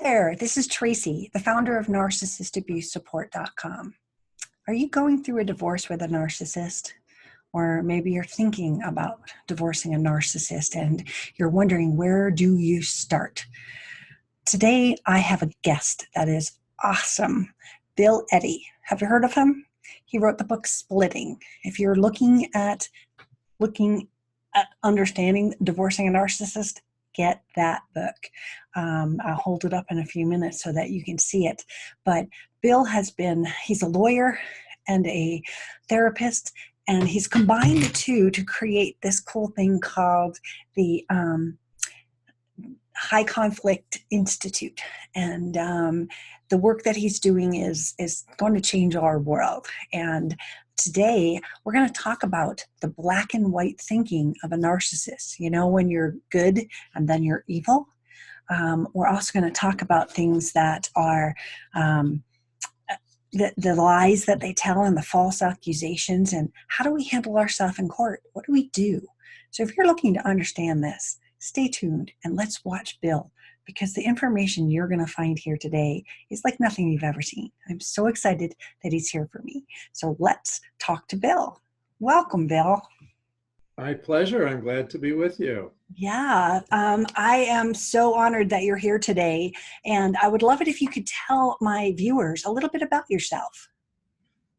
There, this is Tracy, the founder of NarcissistAbuseSupport.com. Are you going through a divorce with a narcissist? Or maybe you're thinking about divorcing a narcissist and you're wondering, where do you start? Today, I have a guest that is awesome, Bill Eddy. Have you heard of him? He wrote the book Splitting. If you're looking at understanding divorcing a narcissist, get that book. I'll hold it up in a few minutes so that you can see it. But Bill he's a lawyer and a therapist, and he's combined the two to create this cool thing called the High Conflict Institute. And the work that he's doing is going to change our world. And today, we're going to talk about the black and white thinking of a narcissist. You know, when you're good and then you're evil. We're also going to talk about things that are the lies that they tell and the false accusations, and how do we handle ourselves in court? What do we do? So if you're looking to understand this, stay tuned and let's watch Bill, because the information you're going to find here today is like nothing you've ever seen. I'm so excited that he's here for me. So let's talk to Bill. Welcome, Bill. My pleasure. I'm glad to be with you. Yeah, I am so honored that you're here today. And I would love it if you could tell my viewers a little bit about yourself.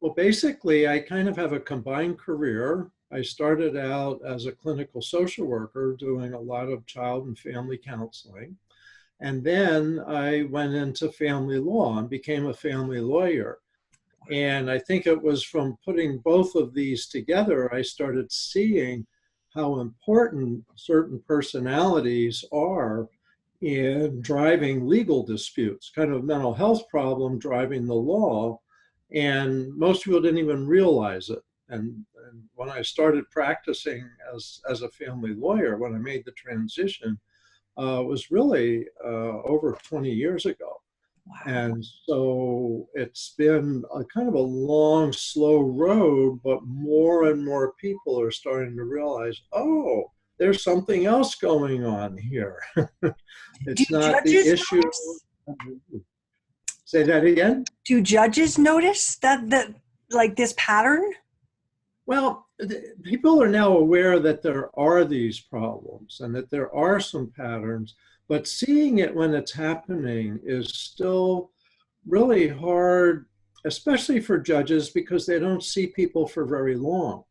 Well, basically, I kind of have a combined career. I started out as a clinical social worker doing a lot of child and family counseling. And then I went into family law and became a family lawyer. And I think it was from putting both of these together, I started seeing how important certain personalities are in driving legal disputes, kind of mental health problem driving the law. And most people didn't even realize it. And when I started practicing as a family lawyer, when I made the transition, was really over 20 years ago. Wow. And so it's been a kind of a long, slow road, but more and more people are starting to realize, oh, there's something else going on here. It's not the issue. Say that again? Do judges notice that like this pattern? Well, people are now aware that there are these problems and that there are some patterns, but seeing it when it's happening is still really hard, especially for judges, because they don't see people for very long.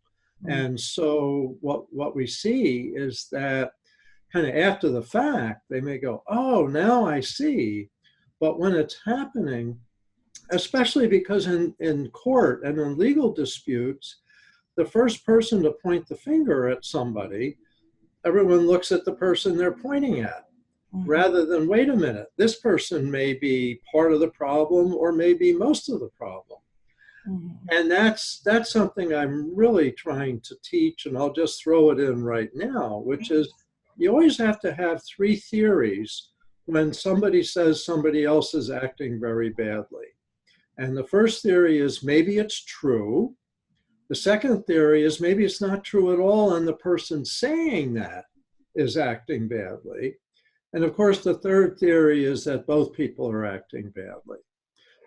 Mm-hmm. And so what we see is that kind of after the fact, they may go, oh, now I see. But when it's happening, especially because in court and in legal disputes, the first person to point the finger at somebody, everyone looks at the person they're pointing at, rather than, wait a minute, this person may be part of the problem or maybe most of the problem. And that's something I'm really trying to teach, and I'll just throw it in right now, which is you always have to have three theories when somebody says somebody else is acting very badly. And the first theory is maybe it's true. The second theory is maybe it's not true at all, and the person saying that is acting badly. And of course, the third theory is that both people are acting badly.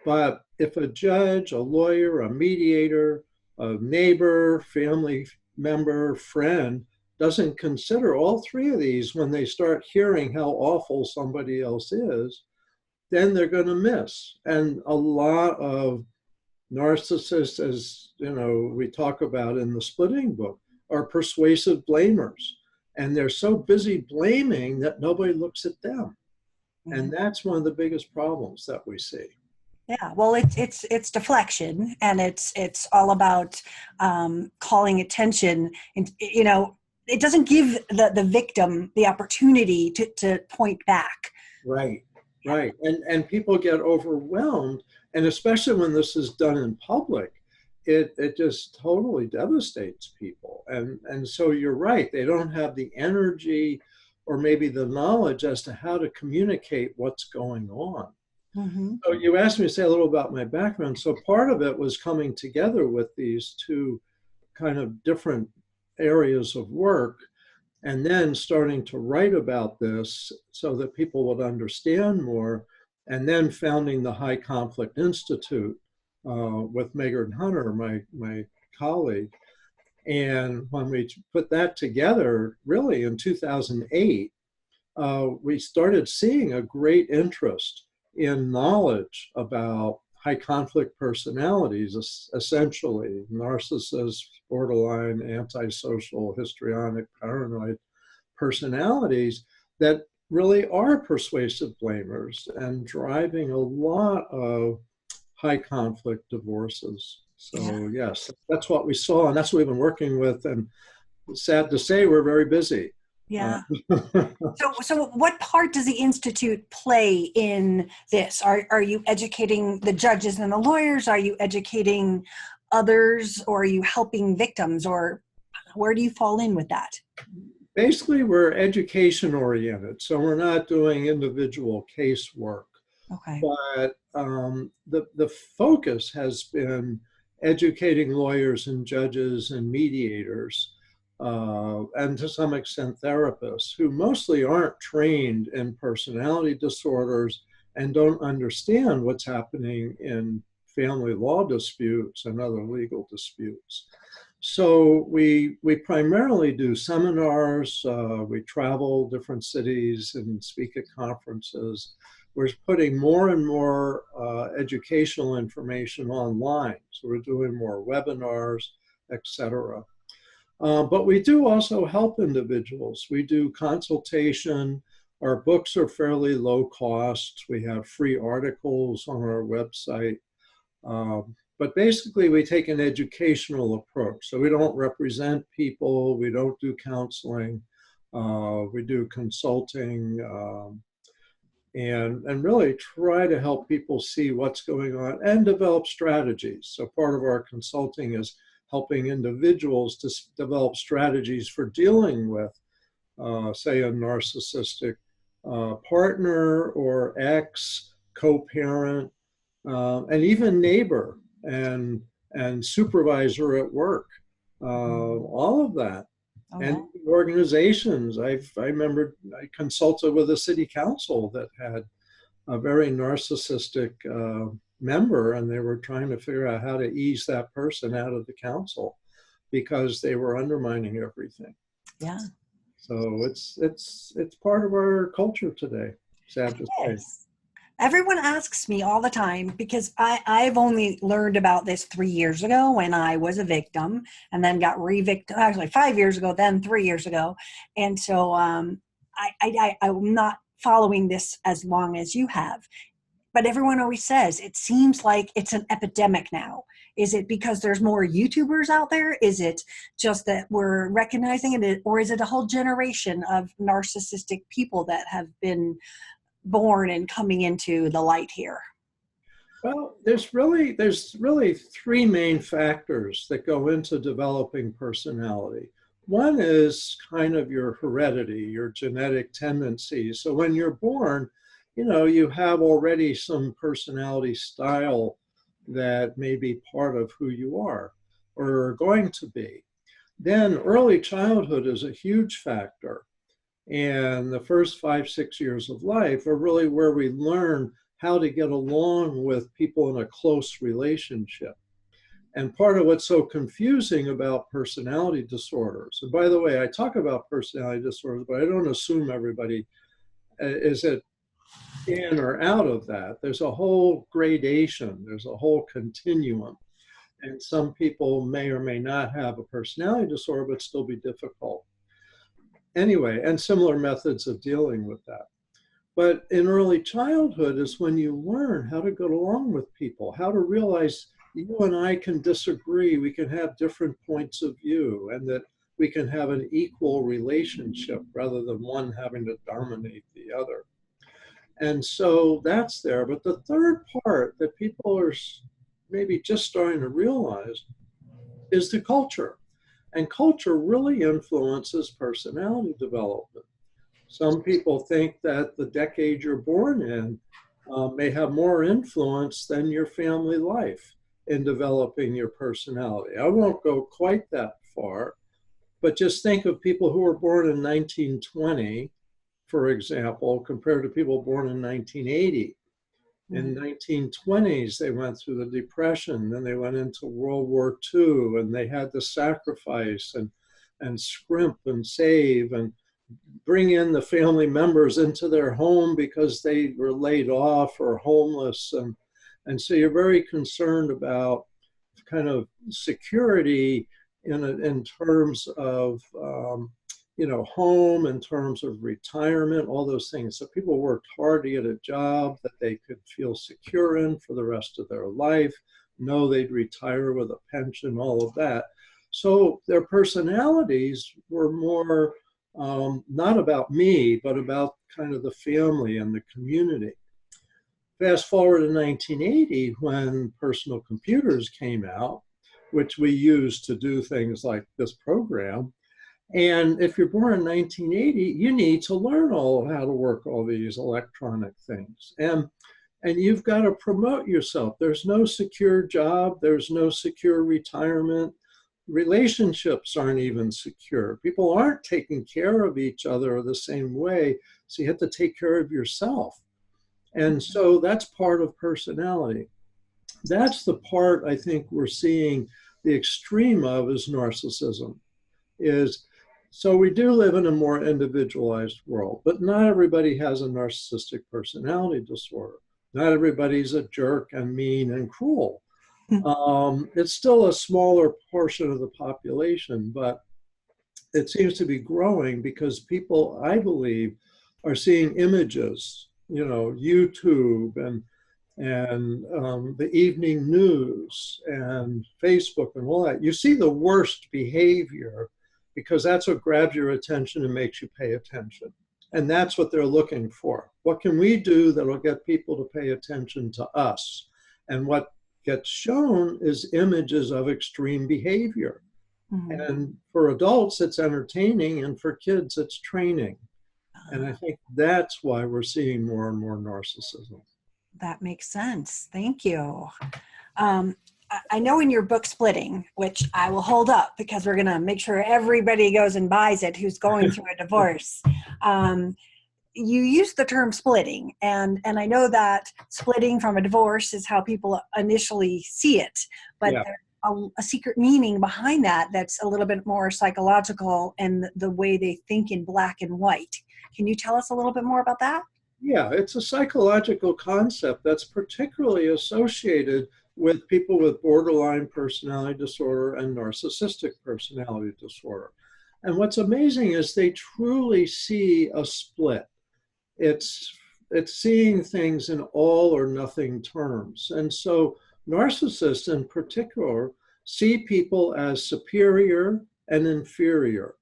But if a judge, a lawyer, a mediator, a neighbor, family member, friend doesn't consider all three of these when they start hearing how awful somebody else is, then they're going to miss. And a lot of narcissists, as you know, we talk about in the Splitting book, are persuasive blamers. And they're so busy blaming that nobody looks at them. Mm-hmm. And that's one of the biggest problems that we see. Yeah, well, it's deflection, and it's all about calling attention. And you know, it doesn't give the victim the opportunity to point back. Right. Right. And people get overwhelmed. And especially when this is done in public, it just totally devastates people. And so you're right. They don't have the energy or maybe the knowledge as to how to communicate what's going on. Mm-hmm. So you asked me to say a little about my background. So part of it was coming together with these two kind of different areas of work, and then starting to write about this so that people would understand more. and then founding the High Conflict Institute with Megan Hunter, my colleague. And when we put that together, really in 2008, we started seeing a great interest in knowledge about high conflict personalities, essentially narcissists, borderline, antisocial, histrionic, paranoid personalities that really are persuasive blamers and driving a lot of high conflict divorces. So yes, that's what we saw, and that's what we've been working with. And sad to say, we're very busy. Yeah. So what part does the Institute play in this? Are you educating the judges and the lawyers? Are you educating others, or are you helping victims, or where do you fall in with that? Basically, we're education oriented, so we're not doing individual casework. Okay. But the focus has been educating lawyers and judges and mediators, and to some extent therapists, who mostly aren't trained in personality disorders and don't understand what's happening in family law disputes and other legal disputes. So we primarily do seminars, we travel different cities and speak at conferences. We're putting more and more educational information online. So we're doing more webinars, etc. But we do also help individuals. We do consultation. Our books are fairly low cost. We have free articles on our website. But basically, we take an educational approach. So we don't represent people. We don't do counseling. We do consulting and really try to help people see what's going on and develop strategies. So part of our consulting is helping individuals to develop strategies for dealing with, say, a narcissistic partner or ex, co-parent, and even neighbor and supervisor at work, all of that. Okay. And organizations, I remember I consulted with a city council that had a very narcissistic member, and they were trying to figure out how to ease that person out of the council because they were undermining everything. Yeah. So it's part of our culture today, sad to say. Everyone asks me all the time, because I've only learned about this 3 years ago when I was a victim, and then got re-victim, actually 5 years ago, then 3 years ago. And so I'm not following this as long as you have. But everyone always says, it seems like it's an epidemic now. Is it because there's more YouTubers out there? Is it just that we're recognizing it? Or is it a whole generation of narcissistic people that have been born and coming into the light here? Well, there's really three main factors that go into developing personality. One is kind of your heredity, your genetic tendencies. So when you're born, you have already some personality style that may be part of who you are or are going to be. Then early childhood is a huge factor. And the first 5, 6 years of life are really where we learn how to get along with people in a close relationship. And part of what's so confusing about personality disorders, and by the way, I talk about personality disorders, but I don't assume everybody is in or out of that. There's a whole gradation, there's a whole continuum. And some people may or may not have a personality disorder, but still be difficult. Anyway, and similar methods of dealing with that. But in early childhood is when you learn how to get along with people, how to realize you and I can disagree, we can have different points of view, and that we can have an equal relationship rather than one having to dominate the other. And so that's there. But the third part that people are maybe just starting to realize is the culture. And culture really influences personality development. Some people think that the decade you're born in may have more influence than your family life in developing your personality. I won't go quite that far, but just think of people who were born in 1920, for example, compared to people born in 1980. In 1920s, they went through the Depression, then they went into World War II, and they had to sacrifice and scrimp and save and bring in the family members into their home because they were laid off or homeless. And so you're very concerned about kind of security in terms of home, in terms of retirement, all those things. So people worked hard to get a job that they could feel secure in for the rest of their life, know they'd retire with a pension, all of that. So their personalities were more not about me, but about kind of the family and the community. Fast forward to 1980, when personal computers came out, which we use to do things like this program. And if you're born in 1980, you need to learn all how to work all these electronic things. And you've got to promote yourself. There's no secure job. There's no secure retirement. Relationships aren't even secure. People aren't taking care of each other the same way. So you have to take care of yourself. And so that's part of personality. That's the part I think we're seeing the extreme of is narcissism. So we do live in a more individualized world, but not everybody has a narcissistic personality disorder. Not everybody's a jerk and mean and cruel. It's still a smaller portion of the population, but it seems to be growing because people, I believe, are seeing images, YouTube and the evening news and Facebook and all that. You see the worst behavior because that's what grabs your attention and makes you pay attention. And that's what they're looking for. What can we do that will get people to pay attention to us? And what gets shown is images of extreme behavior. And for adults, it's entertaining, and for kids, it's training. And I think that's why we're seeing more and more narcissism. That makes sense. Thank you. I know in your book Splitting, which I will hold up because we're going to make sure everybody goes and buys it who's going through a divorce. You use the term splitting, and I know that splitting from a divorce is how people initially see it, but there's a secret meaning behind that that's a little bit more psychological and the way they think in black and white. Can you tell us a little bit more about that? Yeah, it's a psychological concept that's particularly associated with people with borderline personality disorder and narcissistic personality disorder. And what's amazing is they truly see a split. It's seeing things in all or nothing terms. And so narcissists in particular see people as superior and inferior.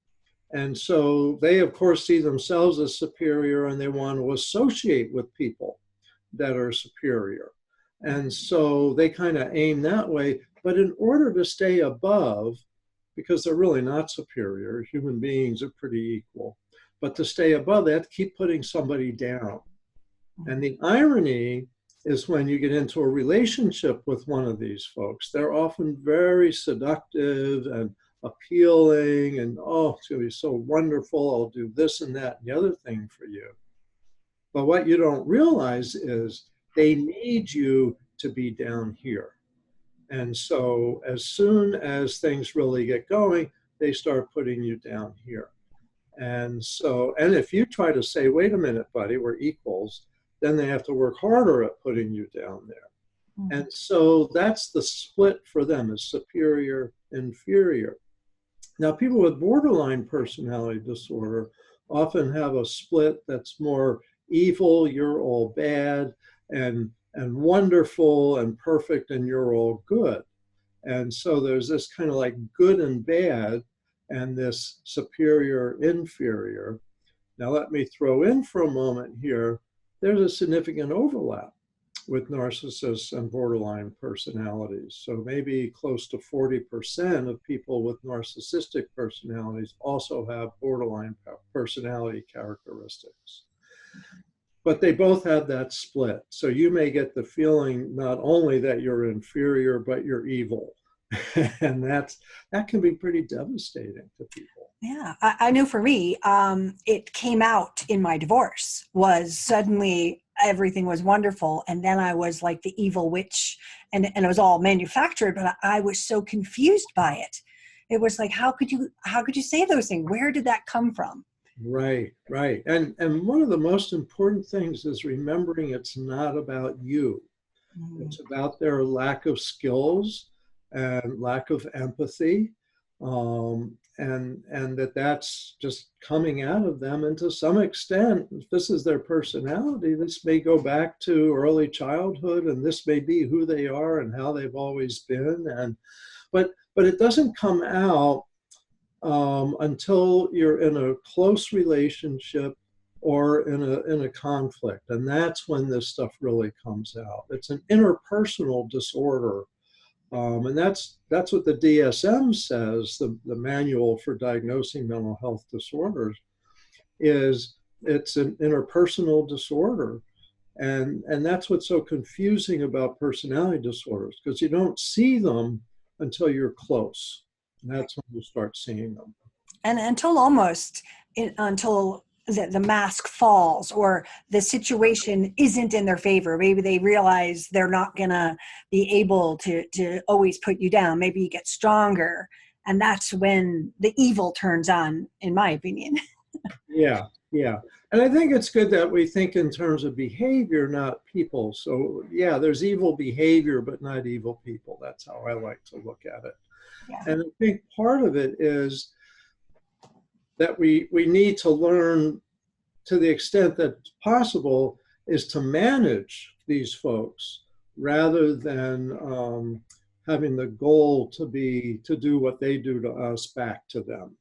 And so they, of course, see themselves as superior, and they want to associate with people that are superior. And so they kind of aim that way. But in order to stay above, because they're really not superior, human beings are pretty equal, but to stay above, they have to keep putting somebody down. And the irony is when you get into a relationship with one of these folks, they're often very seductive and appealing, and oh, it's going to be so wonderful, I'll do this and that and the other thing for you. But what you don't realize is they need you to be down here. And so as soon as things really get going, they start putting you down here. And so, and if you try to say, wait a minute, buddy, we're equals, then they have to work harder at putting you down there. And so that's the split for them, is superior, inferior. Now, people with borderline personality disorder often have a split that's more evil, you're all bad, and wonderful and perfect, and you're all good. And so there's this kind of like good and bad, and this superior, inferior. Now, let me throw in for a moment here, there's a significant overlap with narcissists and borderline personalities. So maybe close to 40% of people with narcissistic personalities also have borderline personality characteristics. But they both have that split. So you may get the feeling not only that you're inferior, but you're evil. And that can be pretty devastating to people. Yeah, I know for me, it came out in my divorce, was suddenly everything was wonderful. And then I was like the evil witch, and it was all manufactured, but I was so confused by it. It was like, how could you say those things? Where did that come from? Right, right. And one of the most important things is remembering it's not about you. It's about their lack of skills and lack of empathy, and that's just coming out of them. And to some extent, if this is their personality, this may go back to early childhood, and this may be who they are and how they've always been. And but it doesn't come out until you're in a close relationship or in a conflict, and that's when this stuff really comes out. It's an interpersonal disorder, and that's what the DSM says. The Manual for Diagnosing Mental Health Disorders is it's an interpersonal disorder, and that's what's so confusing about personality disorders, because you don't see them until you're close. And that's when you start seeing them. And until the mask falls, or the situation isn't in their favor. Maybe they realize they're not going to be able to always put you down. Maybe you get stronger. And that's when the evil turns on, in my opinion. Yeah, yeah. And I think it's good that we think in terms of behavior, not people. So yeah, there's evil behavior, but not evil people. That's how I like to look at it. Yeah. And I think part of it is that we need to learn, to the extent that's possible, is to manage these folks rather than having the goal to do what they do to us back to them.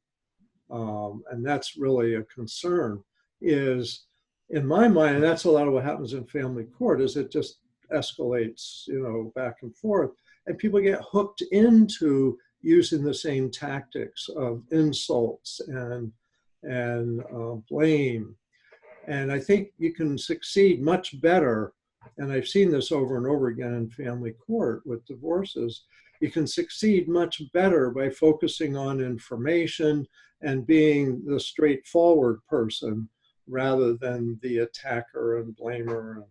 And that's really a concern, is in my mind, and that's a lot of what happens in family court, is it just escalates, back and forth, and people get hooked into using the same tactics of insults and blame. And I think you can succeed much better, and I've seen this over and over again in family court with divorces. You can succeed much better by focusing on information and being the straightforward person rather than the attacker and blamer and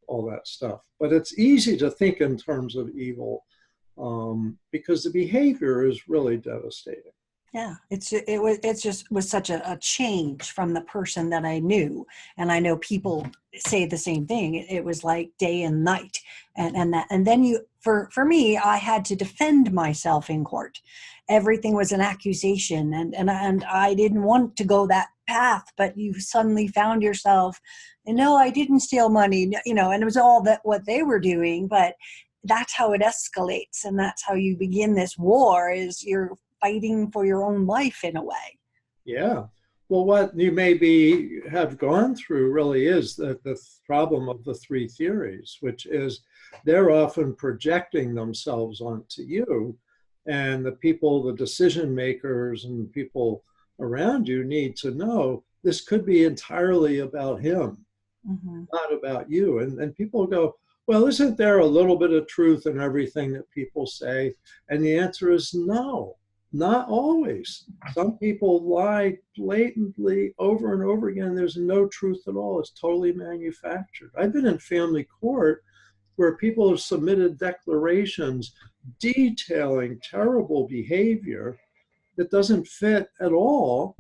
all that stuff. But it's easy to think in terms of evil, because the behavior is really devastating. Yeah, it was such a change from the person that I knew, and I know people say the same thing. It was like day and night, and then for me, I had to defend myself in court. Everything was an accusation, and I didn't want to go that path, but you suddenly found yourself, no, I didn't steal money, and it was all that what they were doing, but that's how it escalates, and that's how you begin this war, is you're fighting for your own life in a way. Yeah. Well, what you maybe have gone through really is the problem of the three theories, which is they're often projecting themselves onto you, and the people, the decision makers and people around you need to know this could be entirely about him, not about you. And people go, well, isn't there a little bit of truth in everything that people say? And the answer is no. Not always. Some people lie blatantly over and over again. There's no truth at all. It's totally manufactured. I've been in family court where people have submitted declarations detailing terrible behavior that doesn't fit at all.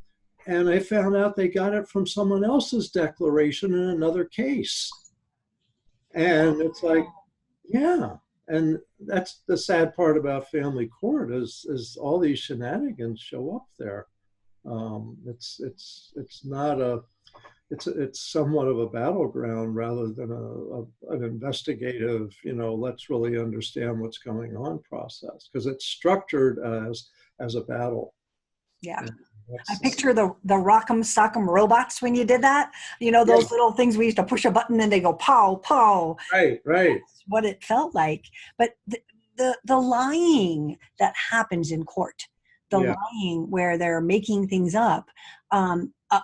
And I found out they got it from someone else's declaration in another case. And it's like, yeah. And that's the sad part about family court, is all these shenanigans show up there. It's somewhat of a battleground rather than an investigative, let's really understand what's going on process, because it's structured as a battle. Yeah. I picture the rock'em sock'em robots when you did that. Those little things we used to push a button and they go pow, pow. Right. That's what it felt like. But the lying that happens in court, lying where they're making things up,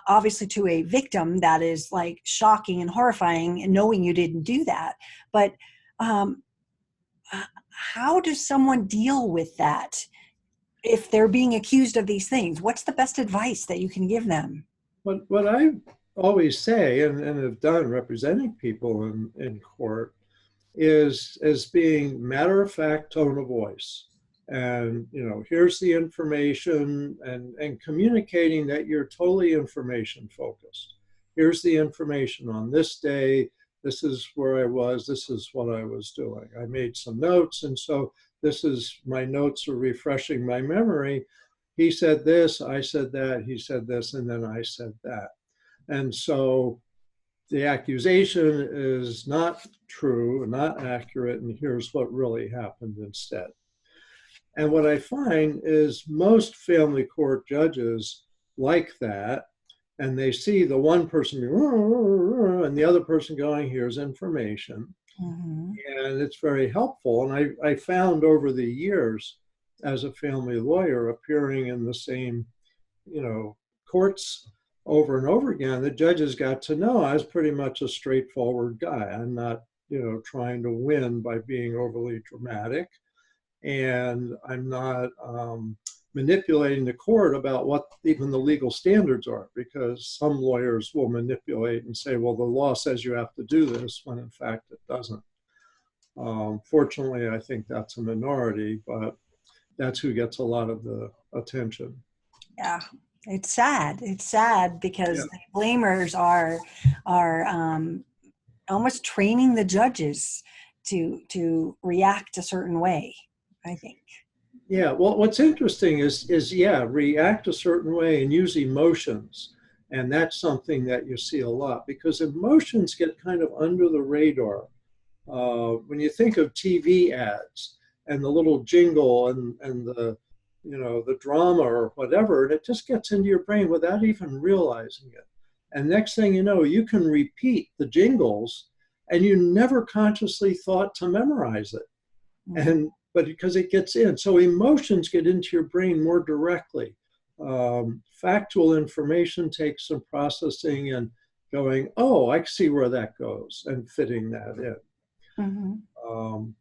obviously to a victim, that is like shocking and horrifying, and knowing you didn't do that. But how does someone deal with that? If they're being accused of these things, what's the best advice that you can give them? What I always say and have done representing people in court is as being matter of fact tone of voice. And, you know, here's the information, and communicating that you're totally information focused. Here's the information on this day. This is where I was. This is what I was doing. I made some notes. And so this is, my notes are refreshing my memory. He said this, I said that, he said this, and then I said that. And so the accusation is not true, not accurate, and here's what really happened instead. And what I find is most family court judges like that, and they see the one person and the other person going, here's information. Mm-hmm. And it's very helpful. And I found over the years as a family lawyer appearing in the same, you know, courts over and over again, the judges got to know I was pretty much a straightforward guy. I'm not, you know, trying to win by being overly dramatic. And I'm not manipulating the court about what even the legal standards are, because some lawyers will manipulate and say, well, the law says you have to do this, when in fact it doesn't. Fortunately, I think that's a minority, but that's who gets a lot of the attention. Yeah, it's sad. It's sad because the blamers are almost training the judges to react a certain way, I think. Yeah, well, what's interesting is react a certain way and use emotions. And that's something that you see a lot, because emotions get kind of under the radar. When you think of TV ads and the little jingle and the, you know, the drama or whatever, and it just gets into your brain without even realizing it. And next thing you know, you can repeat the jingles and you never consciously thought to memorize it. Mm-hmm. But because it gets in. So emotions get into your brain more directly. Factual information takes some processing and going, oh, I see where that goes, and fitting that in. Mm-hmm.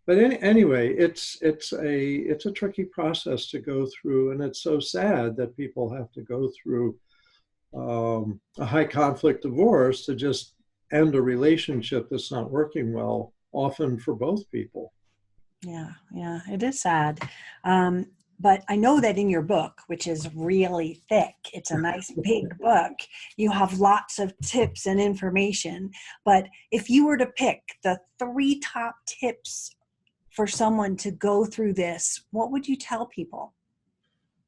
But anyway, it's a tricky process to go through, and it's so sad that people have to go through a high conflict divorce to just end a relationship that's not working well, often for both people. Yeah, it is sad. But I know that in your book, which is really thick, it's a nice big book, you have lots of tips and information. But if you were to pick the 3 top tips for someone to go through this, what would you tell people?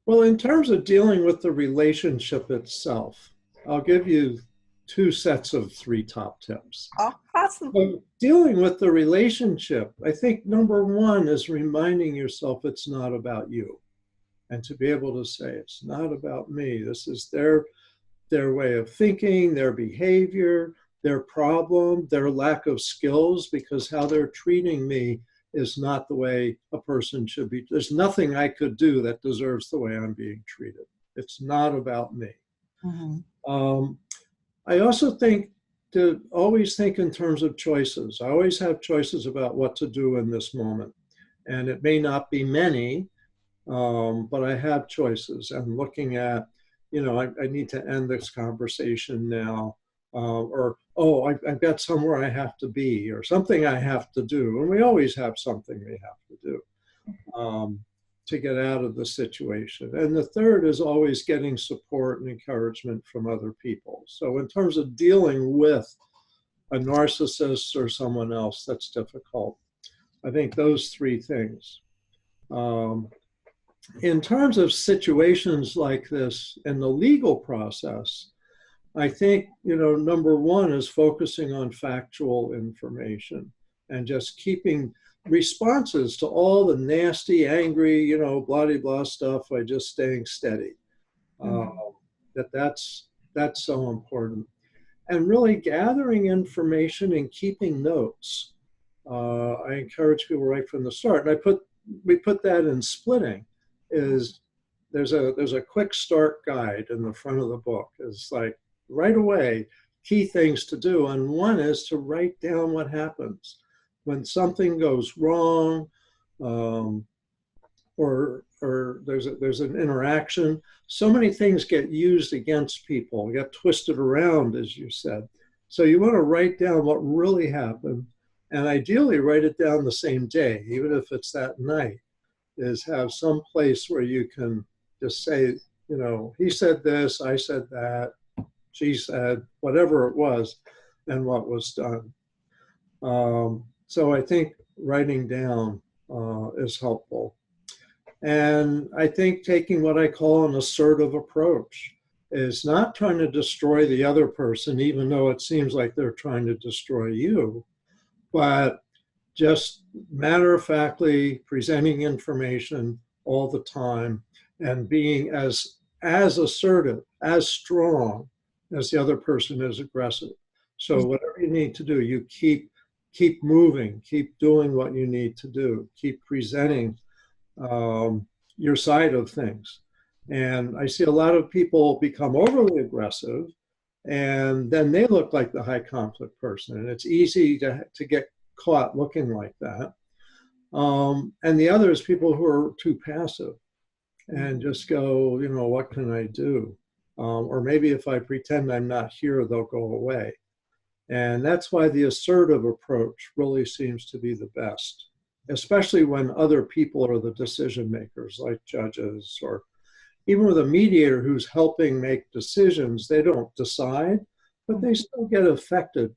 Well, in terms of dealing with the relationship itself, I'll give you 2 sets of 3 top tips. Oh, awesome. So dealing with the relationship, I think number 1 is reminding yourself it's not about you. And to be able to say, it's not about me. This is their way of thinking, their behavior, their problem, their lack of skills, because how they're treating me is not the way a person should be. There's nothing I could do that deserves the way I'm being treated. It's not about me. Mm-hmm. I also think to always think in terms of choices. I always have choices about what to do in this moment. And it may not be many, but I have choices. I'm looking at, you know, I need to end this conversation now, or, oh, I've got somewhere I have to be, or something I have to do. And we always have something we have to do to get out of the situation. And the third is always getting support and encouragement from other people. So in terms of dealing with a narcissist or someone else that's difficult, I think those 3 things. In terms of situations like this in the legal process, I think, you know, number 1 is focusing on factual information and just keeping responses to all the nasty, angry, you know, blah-de-blah stuff by just staying steady. That's so important. And really gathering information and keeping notes. I encourage people right from the start. And we put that in splitting. Is there's a quick start guide in the front of the book. It's like right away, key things to do. And one is to write down what happens when something goes wrong, or there's an interaction. So many things get used against people, get twisted around, as you said. So you want to write down what really happened, and ideally write it down the same day, even if it's that night, is have some place where you can just say, you know, he said this, I said that, she said, whatever it was, and what was done. So I think writing down is helpful. And I think taking what I call an assertive approach is not trying to destroy the other person, even though it seems like they're trying to destroy you, but just matter-of-factly presenting information all the time and being as assertive, as strong as the other person is aggressive. So whatever you need to do, you keep moving, keep doing what you need to do, keep presenting your side of things. And I see a lot of people become overly aggressive, and then they look like the high conflict person. And it's easy to get caught looking like that. And the other is people who are too passive and just go, you know, what can I do? Or maybe if I pretend I'm not here, they'll go away. And that's why the assertive approach really seems to be the best, especially when other people are the decision makers, like judges, or even with a mediator who's helping make decisions. They don't decide, but they still get affected.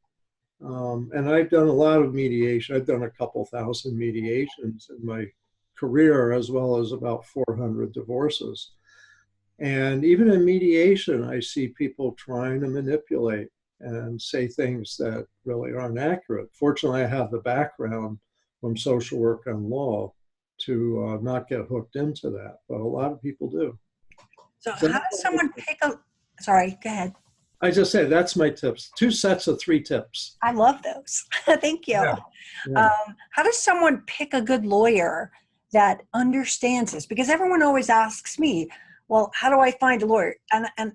And I've done a lot of mediation. I've done a couple thousand mediations in my career, as well as about 400 divorces. And even in mediation, I see people trying to manipulate and say things that really aren't accurate. Fortunately, I have the background from social work and law to not get hooked into that, but a lot of people do. So how does someone pick a, sorry, go ahead. I just say that's my tips. 2 sets of 3 tips. I love those. Thank you. Yeah. How does someone pick a good lawyer that understands this? Because everyone always asks me, well, how do I find a lawyer? And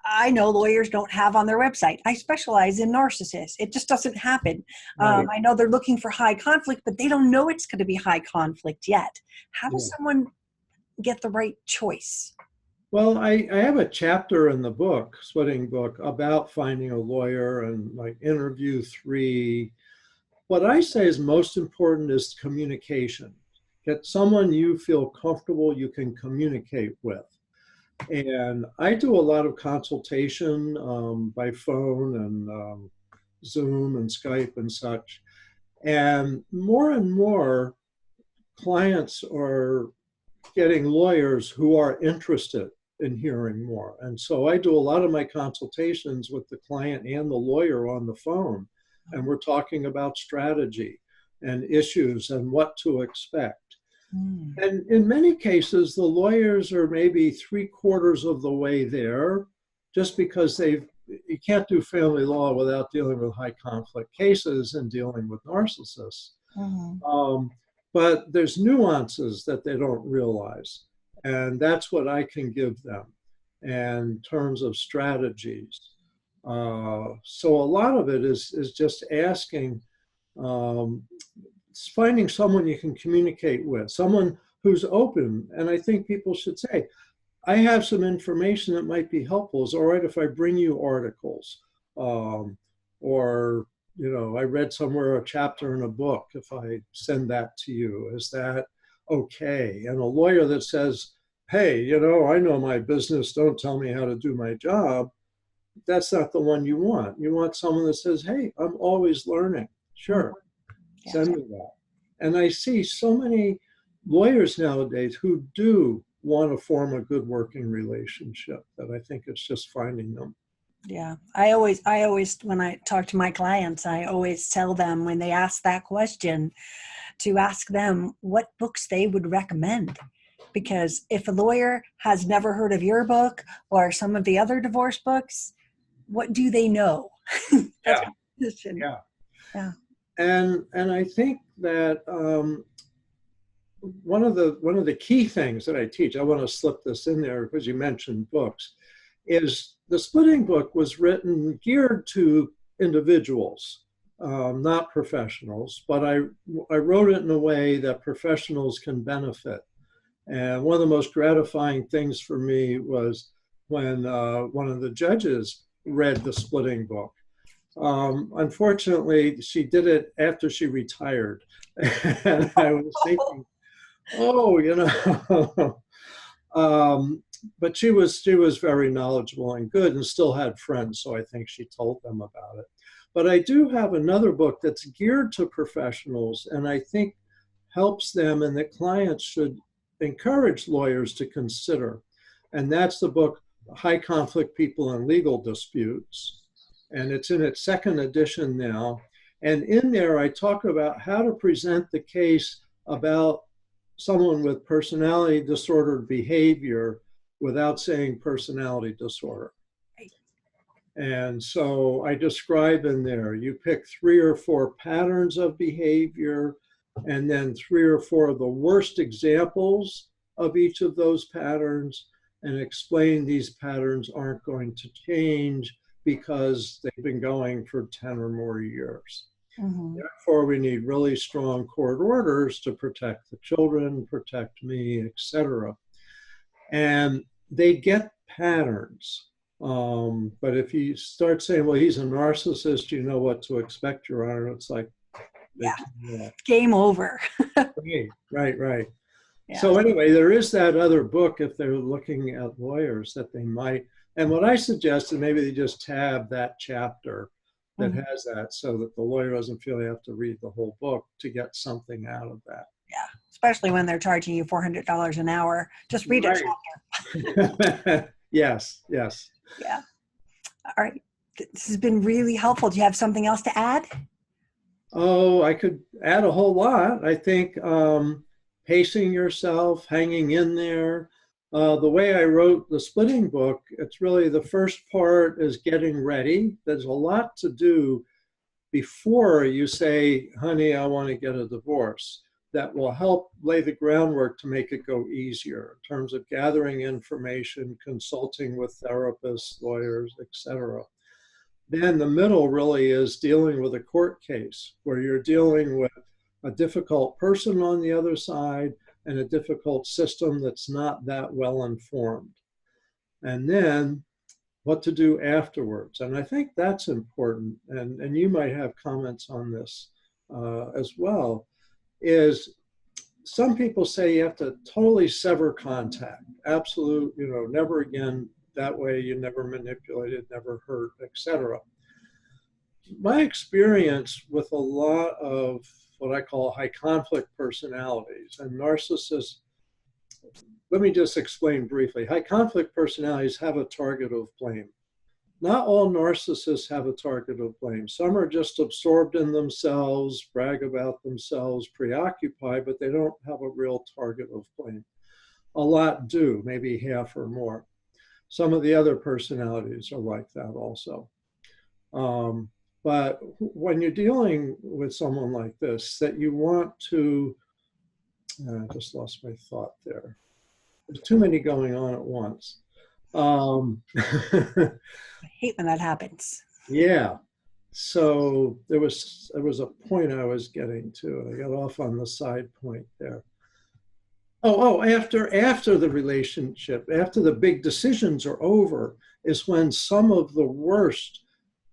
I know lawyers don't have on their website, I specialize in narcissists. It just doesn't happen. Right. I know they're looking for high conflict, but they don't know it's going to be high conflict yet. How does someone get the right choice? Well, I have a chapter in the book, Splitting Book, about finding a lawyer and like interview 3. What I say is most important is communication. Get someone you feel comfortable you can communicate with. And I do a lot of consultation by phone and Zoom and Skype and such. And more clients are getting lawyers who are interested in hearing more. And so I do a lot of my consultations with the client and the lawyer on the phone. And we're talking about strategy and issues and what to expect. And in many cases, the lawyers are maybe 3/4 of the way there, just because you can't do family law without dealing with high conflict cases and dealing with narcissists. But there's nuances that they don't realize. And that's what I can give them in terms of strategies. So a lot of it is just asking, finding someone you can communicate with, someone who's open. And I think people should say, I have some information that might be helpful. Is it all right if I bring you articles? Or, you know, I read somewhere a chapter in a book, if I send that to you, is that okay? And a lawyer that says, hey, you know, I know my business, don't tell me how to do my job, that's not the one you want. You want someone that says, hey, I'm always learning. Sure. Send me that. And I see so many lawyers nowadays who do want to form a good working relationship, that I think it's just finding them. Yeah. I always, when I talk to my clients, I always tell them when they ask that question to ask them what books they would recommend. Because if a lawyer has never heard of your book or some of the other divorce books, what do they know? Yeah. And I think that one of the key things that I teach, I want to slip this in there because you mentioned books, is the Splitting Book was written geared to individuals, not professionals, but I wrote it in a way that professionals can benefit. And one of the most gratifying things for me was when one of the judges read the splitting book. Unfortunately, she did it after she retired. And I was thinking, oh, you know, but she was very knowledgeable and good and still had friends. So I think she told them about it. But I do have another book that's geared to professionals and I think helps them and that clients should encourage lawyers to consider. And that's the book, High Conflict People and Legal Disputes. And it's in its second edition now. And in there, I talk about how to present the case about someone with personality disordered behavior without saying personality disorder. And so I describe in there, you pick 3 or 4 patterns of behavior, and then 3 or 4 of the worst examples of each of those patterns, and explain these patterns aren't going to change because they've been going for 10 or more years. Mm-hmm. Therefore, we need really strong court orders to protect the children, protect me, etc. And they get patterns. But if you start saying, well, he's a narcissist, you know what to expect, Your Honor, it's like, yeah, game over. Right. Yeah. So anyway, there is that other book if they're looking at lawyers that they might, and what I suggested, maybe they just tab that chapter that mm-hmm. has that so that the lawyer doesn't feel they have to read the whole book to get something out of that. Yeah, especially when they're charging you $400 an hour. Just read a chapter. Yes. Yeah. All right. This has been really helpful. Do you have something else to add? Oh, I could add a whole lot. I think pacing yourself, hanging in there. The way I wrote the splitting book, it's really the first part is getting ready. There's a lot to do before you say, honey, I want to get a divorce. That will help lay the groundwork to make it go easier in terms of gathering information, consulting with therapists, lawyers, etc. Then the middle really is dealing with a court case where you're dealing with a difficult person on the other side and a difficult system that's not that well informed. And then what to do afterwards. And I think that's important, and you might have comments on this as well, is some people say you have to totally sever contact. Absolute, never again. That way you never manipulated, never hurt, etc. My experience with a lot of what I call high conflict personalities and narcissists, let me just explain briefly. High conflict personalities have a target of blame. Not all narcissists have a target of blame. Some are just absorbed in themselves, brag about themselves, preoccupied, but they don't have a real target of blame. A lot do, maybe half or more. Some of the other personalities are like that also. But when you're dealing with someone like this, that you want to, I just lost my thought there. There's too many going on at once. I hate when that happens. Yeah. So there was a point I was getting to, and I got off on the side point there. After the relationship, after the big decisions are over, is when some of the worst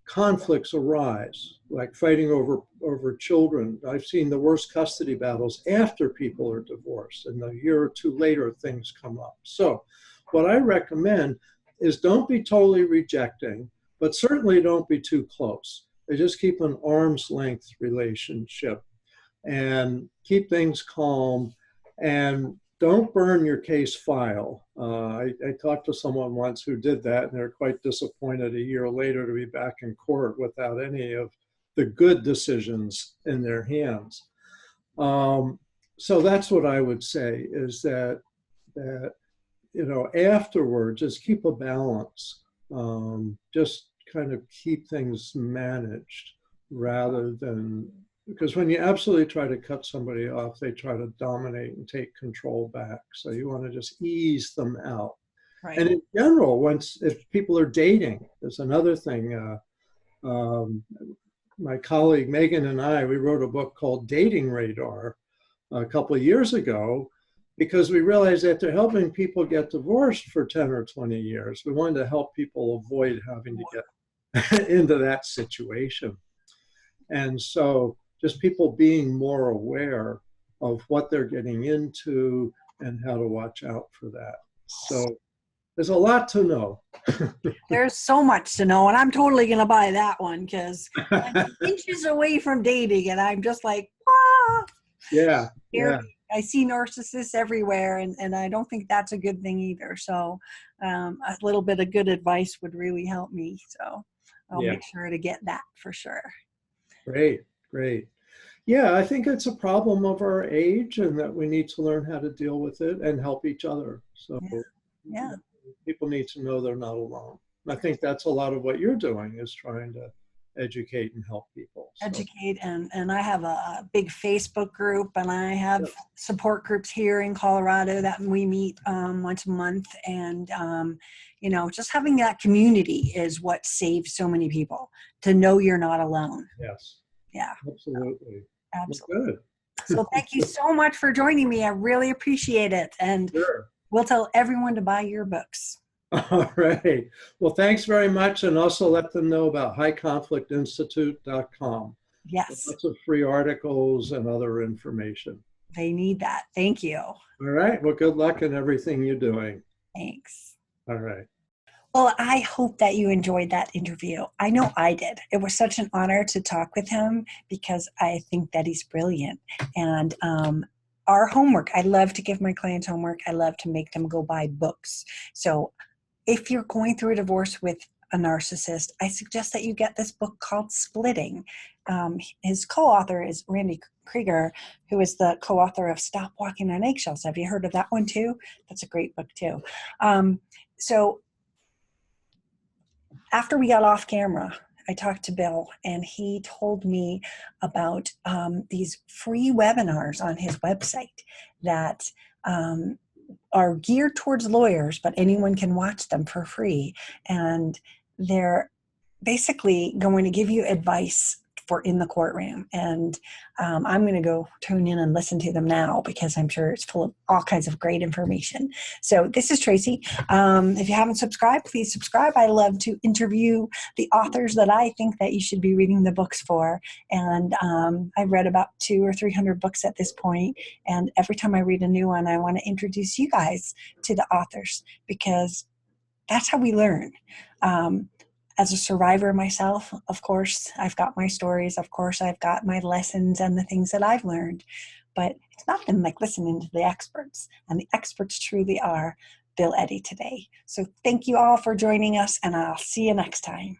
conflicts arise, like fighting over children. I've seen the worst custody battles after people are divorced, and a year or two later things come up. So what I recommend is don't be totally rejecting, but certainly don't be too close. They just keep an arm's length relationship and keep things calm, and don't burn your case file. I talked to someone once who did that, and they're quite disappointed a year later to be back in court without any of the good decisions in their hands. So that's what I would say, is that afterwards, just keep a balance. Just kind of keep things managed rather than, because when you absolutely try to cut somebody off, they try to dominate and take control back. So you want to just ease them out. Right. And in general, if people are dating, there's another thing. My colleague Megan and I, we wrote a book called Dating Radar a couple of years ago. because we realized that they're helping people get divorced for 10 or 20 years. We wanted to help people avoid having to get into that situation. And so just people being more aware of what they're getting into and how to watch out for that. So there's a lot to know. There's so much to know, and I'm totally going to buy that one because I'm inches away from dating, and I'm just like, ah. Yeah, yeah. I see narcissists everywhere, and I don't think that's a good thing either. So a little bit of good advice would really help me. So I'll make sure to get that for sure. Great, great. Yeah, I think it's a problem of our age and that we need to learn how to deal with it and help each other. So yeah. People need to know they're not alone. I think that's a lot of what you're doing, is trying to educate and help people. So. Educate, and I have a big Facebook group, and I have support groups here in Colorado that we meet once a month, and you know, just having that community is what saves so many people, to know you're not alone. Yes. Yeah. Absolutely. Absolutely. Well, good. So thank you so much for joining me. I really appreciate it, and we'll tell everyone to buy your books. All right. Well, thanks very much. And also let them know about highconflictinstitute.com. Yes. Lots of free articles and other information. They need that. Thank you. All right. Well, good luck in everything you're doing. Thanks. All right. Well, I hope that you enjoyed that interview. I know I did. It was such an honor to talk with him because I think that he's brilliant. And our homework, I love to give my clients homework. I love to make them go buy books. So if you're going through a divorce with a narcissist, I suggest that you get this book called Splitting. His co-author is Randy Krieger, who is the co-author of Stop Walking on Eggshells. Have you heard of that one too? That's a great book too. So after we got off camera, I talked to Bill, and he told me about these free webinars on his website that are geared towards lawyers, but anyone can watch them for free. And they're basically going to give you advice for in the courtroom. And I'm going to go tune in and listen to them now because I'm sure it's full of all kinds of great information. So this is Tracy. If you haven't subscribed, please subscribe. I love to interview the authors that I think that you should be reading the books for. And I've read about 200 or 300 books at this point. And every time I read a new one, I want to introduce you guys to the authors because that's how we learn. As a survivor myself, of course, I've got my stories. Of course, I've got my lessons and the things that I've learned. But it's nothing like listening to the experts. And the experts truly are Bill Eddy today. So thank you all for joining us, and I'll see you next time.